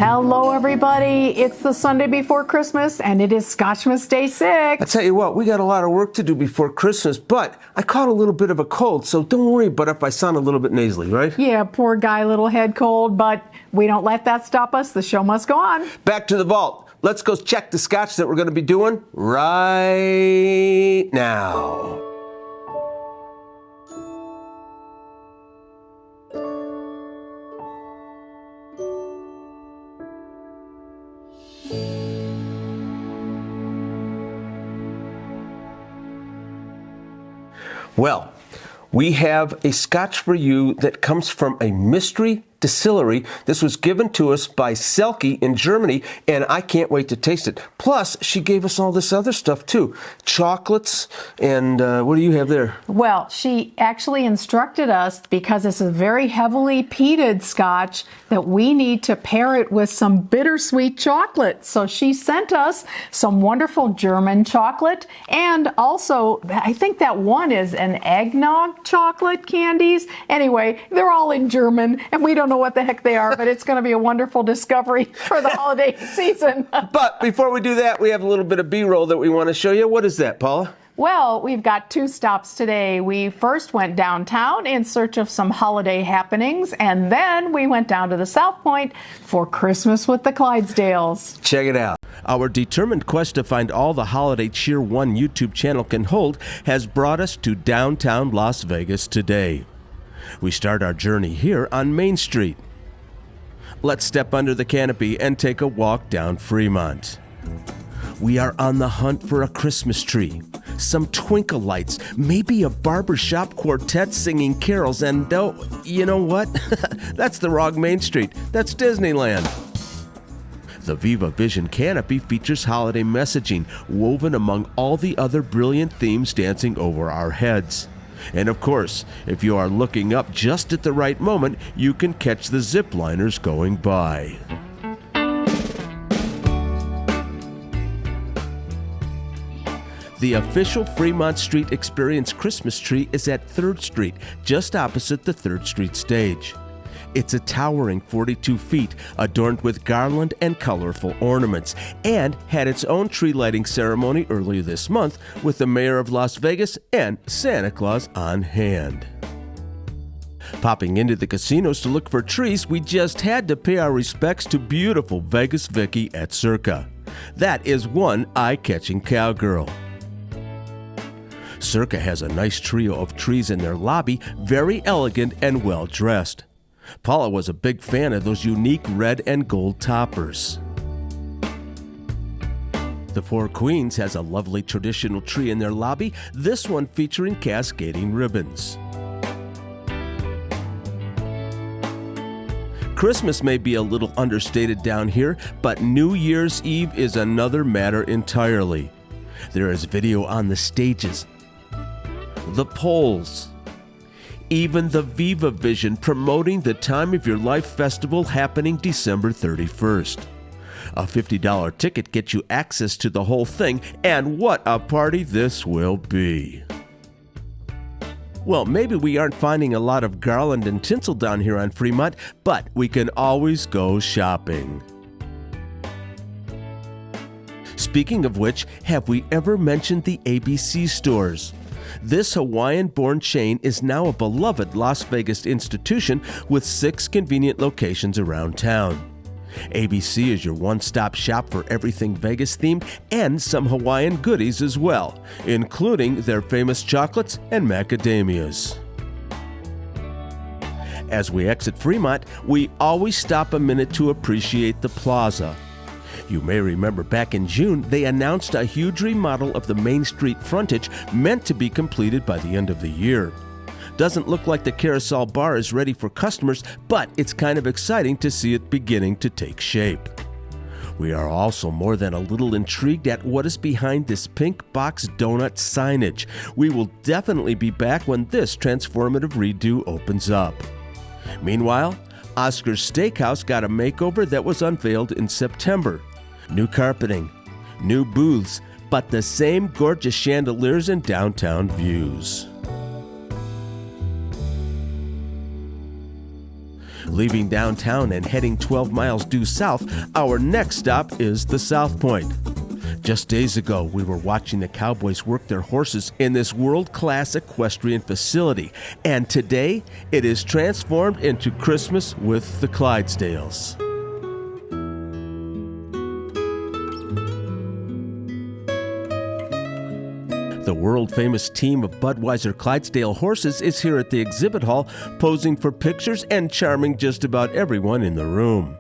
Hello, everybody. It's the Sunday before Christmas, and it is Scotchmas Day 6. I tell you what, we got a lot of work to do before Christmas, but I caught a little bit of a cold, so don't worry about if I sound a little bit nasally, right? Yeah, poor guy, little head cold, but we don't let that stop us. The show must go on. Back to the vault. Let's go check the scotch that we're going to be doing right now. Well, we have a scotch for you that comes from a mystery distillery. This was given to us by Selke in Germany, and I can't wait to taste it. Plus, she gave us all this other stuff too. Chocolates, and what do you have there? Well, she actually instructed us, because it's a very heavily peated scotch, that we need to pair it with some bittersweet chocolate. So she sent us some wonderful German chocolate, and also, I think that one is an eggnog chocolate candies. Anyway, they're all in German, and we don't know what the heck they are, but it's going to be a wonderful discovery for the holiday season. But before we do that, we have a little bit of B-roll that we want to show you. What is that, Paula? Well, we've got two stops today. We first went downtown in search of some holiday happenings, and then we went down to the South Point for Christmas with the Clydesdales. Check it out. Our determined quest to find all the holiday cheer one YouTube channel can hold has brought us to downtown Las Vegas today. We start our journey here on Main Street. Let's step under the canopy and take a walk down Fremont. We are on the hunt for a Christmas tree, some twinkle lights, maybe a barbershop quartet singing carols, and oh, you know what? That's the wrong Main Street. That's Disneyland. The Viva Vision canopy features holiday messaging woven among all the other brilliant themes dancing over our heads. And of course, if you are looking up just at the right moment, you can catch the zipliners going by. The official Fremont Street Experience Christmas tree is at 3rd Street, just opposite the 3rd Street stage. It's a towering 42 feet, adorned with garland and colorful ornaments, and had its own tree lighting ceremony earlier this month with the mayor of Las Vegas and Santa Claus on hand. Popping into the casinos to look for trees, we just had to pay our respects to beautiful Vegas Vicky at Circa. That is one eye-catching cowgirl. Circa has a nice trio of trees in their lobby, very elegant and well-dressed. Paula was a big fan of those unique red and gold toppers. The Four Queens has a lovely traditional tree in their lobby, this one featuring cascading ribbons. Christmas may be a little understated down here, but New Year's Eve is another matter entirely. There is video on the stages, the poles, even the Viva Vision promoting the Time of Your Life festival happening December 31st. A $50 ticket gets you access to the whole thing, and what a party this will be. Well, maybe we aren't finding a lot of garland and tinsel down here on Fremont, but we can always go shopping. Speaking of which, have we ever mentioned the ABC stores? This Hawaiian-born chain is now a beloved Las Vegas institution with 6 convenient locations around town. ABC is your one-stop shop for everything Vegas-themed and some Hawaiian goodies as well, including their famous chocolates and macadamias. As we exit Fremont, we always stop a minute to appreciate the plaza. You may remember back in June, they announced a huge remodel of the Main Street frontage meant to be completed by the end of the year. Doesn't look like the Carousel Bar is ready for customers, but it's kind of exciting to see it beginning to take shape. We are also more than a little intrigued at what is behind this pink box donut signage. We will definitely be back when this transformative redo opens up. Meanwhile, Oscar's Steakhouse got a makeover that was unveiled in September. New carpeting, new booths, but the same gorgeous chandeliers and downtown views. Leaving downtown and heading 12 miles due south, our next stop is the South Point. Just days ago, we were watching the cowboys work their horses in this world-class equestrian facility, and today it is transformed into Christmas with the Clydesdales. The world-famous team of Budweiser Clydesdale horses is here at the exhibit hall, posing for pictures and charming just about everyone in the room.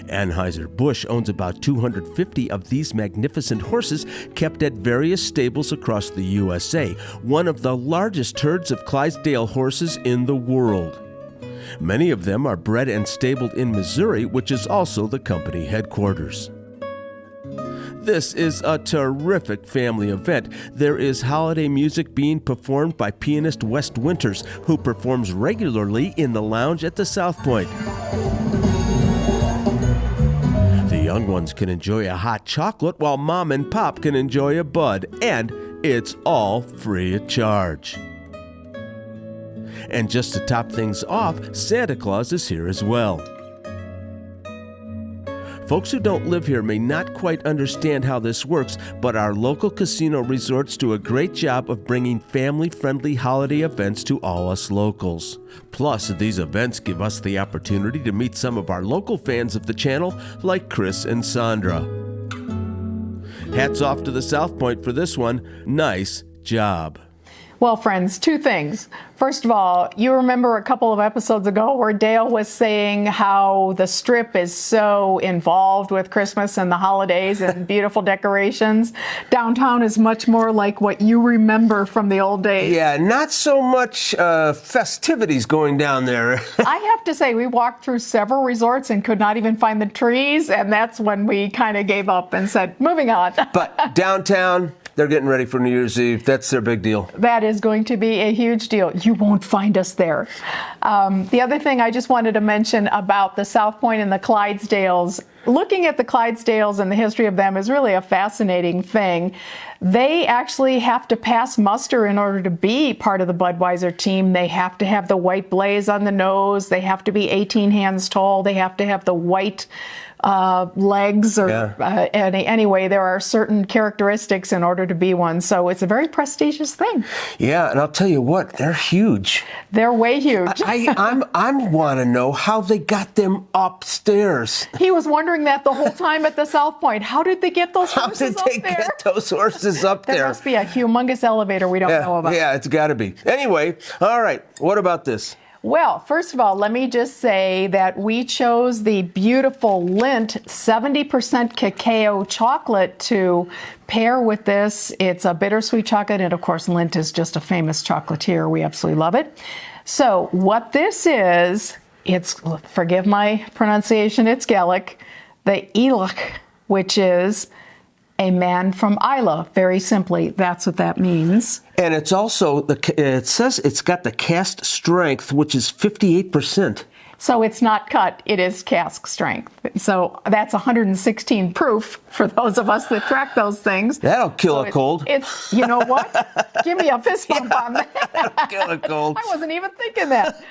Anheuser-Busch owns about 250 of these magnificent horses kept at various stables across the USA, one of the largest herds of Clydesdale horses in the world. Many of them are bred and stabled in Missouri, which is also the company headquarters. This is a terrific family event. There is holiday music being performed by pianist West Winters, who performs regularly in the lounge at the South Point. The young ones can enjoy a hot chocolate while Mom and Pop can enjoy a bud, and it's all free of charge. And just to top things off, Santa Claus is here as well. Folks who don't live here may not quite understand how this works, but our local casino resorts do a great job of bringing family-friendly holiday events to all us locals. Plus, these events give us the opportunity to meet some of our local fans of the channel, like Chris and Sandra. Hats off to the South Point for this one. Nice job. Well, friends, two things. First of all, you remember a couple of episodes ago where Dale was saying how the Strip is so involved with Christmas and the holidays and beautiful decorations. Downtown is much more like what you remember from the old days. Yeah, not so much festivities going down there. I have to say, we walked through several resorts and could not even find the trees, and that's when we kind of gave up and said, moving on. But downtown, they're getting ready for New Year's Eve. That's their big deal. That is going to be a huge deal. You won't find us there. The other thing I just wanted to mention about the South Point and the Clydesdales, looking at the Clydesdales and the history of them is really a fascinating thing. They actually have to pass muster in order to be part of the Budweiser team. They have to have the white blaze on the nose. They have to be 18 hands tall. They have to have the white legs, or anyway, there are certain characteristics in order to be one. So it's a very prestigious thing. Yeah, and I'll tell you what, they're huge. They're way huge. I want to know how they got them upstairs. He was wondering that the whole time at the South Point. How did they get those horses up there? How did they get those horses up there? There must be a humongous elevator we don't know about. Yeah, it's got to be. Anyway, all right, what about this? Well, first of all, let me just say that we chose the beautiful Lindt 70% cacao chocolate to pair with this. It's a bittersweet chocolate, and of course, Lindt is just a famous chocolatier. We absolutely love it. So what this is, it's, forgive my pronunciation, it's Gaelic, the Ilach, which is a man from Islay. Very simply, that's what that means. And it's also, it says it's got the cast strength, which is 58%. So it's not cut, it is cask strength. So that's 116 proof for those of us that track those things. That'll kill a cold. It's, you know what? Give me a fist bump on that. That'll kill a cold. I wasn't even thinking that.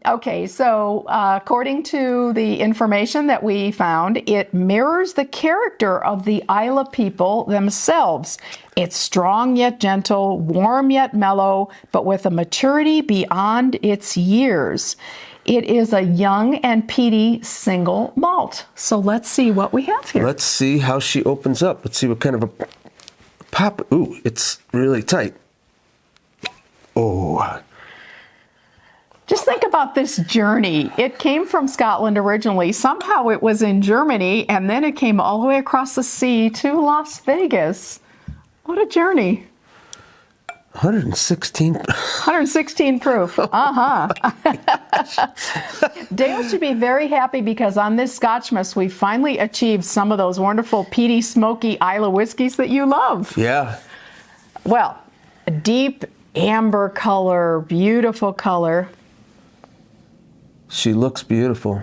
Okay, so according to the information that we found, it mirrors the character of the Islay people themselves. It's strong yet gentle, warm yet mellow, but with a maturity beyond its years. It is a young and peaty single malt. So let's see what we have here. Let's see how she opens up. Let's see what kind of a pop. Ooh, it's really tight. Oh. Just think about this journey. It came from Scotland originally. Somehow it was in Germany, and then it came all the way across the sea to Las Vegas. What a journey. 116 proof. Dale should be very happy because on this Scotchmas, we finally achieved some of those wonderful peaty, smoky Islay whiskeys that you love. Yeah. Well, a deep amber color, beautiful color. She looks beautiful.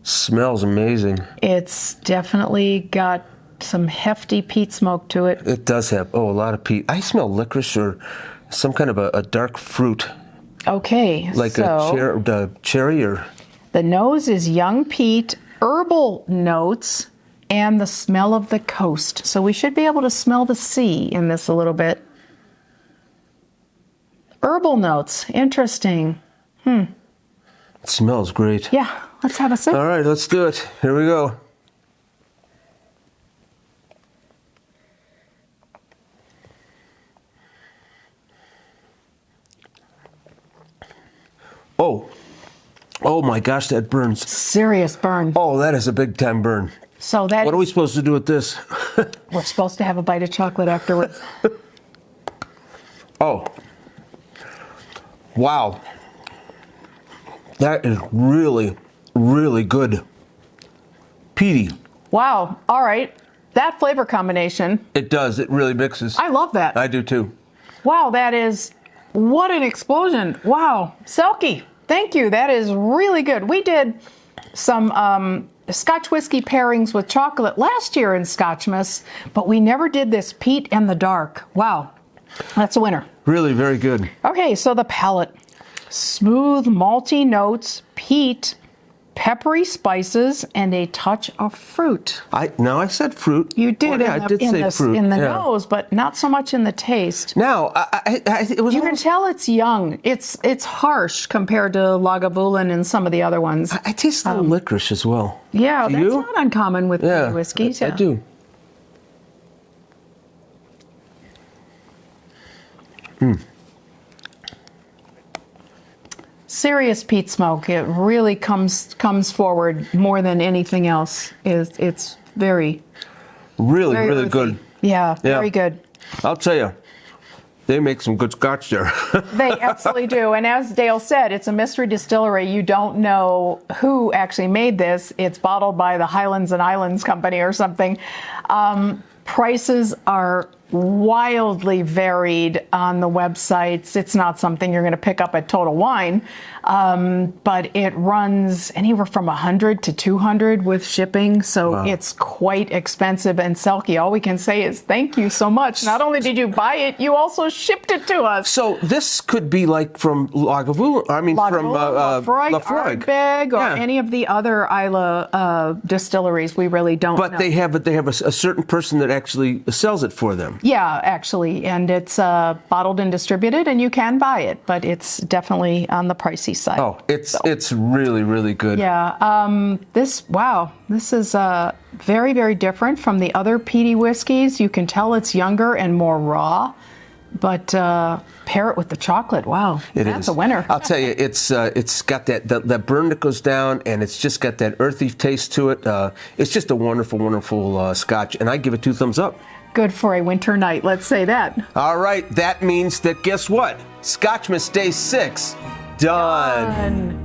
Smells amazing. It's definitely got some hefty peat smoke to it. It does have, a lot of peat. I smell licorice or some kind of a dark fruit. Okay, Like so the cherry or... the nose is young peat, herbal notes, and the smell of the coast. So we should be able to smell the sea in this a little bit. Herbal notes, interesting. It smells great. Yeah, let's have a sip. All right, let's do it. Here we go. Oh my gosh, that burns. Serious burn. Oh, that is a big time burn. So that What are we supposed to do with this? we're supposed to have a bite of chocolate afterwards. Oh. Wow. That is really, really good. Peaty. Wow. All right. That flavor combination. It does. It really mixes. I love that. I do too. Wow, that is, what an explosion. Wow. Selkie, thank you. That is really good. We did some Scotch whiskey pairings with chocolate last year in Scotchmas, but we never did this peat and the dark. Wow. That's a winner. Really very good. Okay, so the palate. Smooth, malty notes, peat, peppery spices, and a touch of fruit. I said fruit. You did. Well, yeah, I did say fruit. In the yeah. nose, but not so much in the taste. Now, it was You can almost, tell it's young. It's harsh compared to Lagavulin and some of the other ones. I taste a little licorice as well. Yeah, Do that's you? not uncommon with Yeah, whiskeys. I do. Serious peat smoke. It really comes forward more than anything else. It's very Really, very really earthy. good. Yeah, very good. I'll tell you, they make some good scotch there. They absolutely do. And as Dale said, it's a mystery distillery. You don't know who actually made this. It's bottled by the Highlands and Islands Company or something. Prices are wildly varied on the websites. It's not something you're going to pick up at Total Wine, but it runs anywhere from $100 to $200 with shipping, so it's quite expensive. And Selkie, all we can say is thank you so much. Not only did you buy it, you also shipped it to us. So this could be like from Lagavulin. I mean, from Lafroig, Ardbeg, or Yeah. any of the other Isla distilleries. We really don't know. But they have a certain person that actually sells it for them. Yeah, actually, and it's bottled and distributed, and you can buy it, but it's definitely on the pricey side. Oh, it's really, really good. Yeah, this is very, very different from the other peaty whiskeys. You can tell it's younger and more raw, but pair it with the chocolate. Wow, that's a winner. I'll tell you, it's got that burn that goes down, and it's just got that earthy taste to it. It's just a wonderful, wonderful scotch, and I give it 2 thumbs up. Good for a winter night, let's say that. All right, that means that guess what? Scotchmas Day 6 done.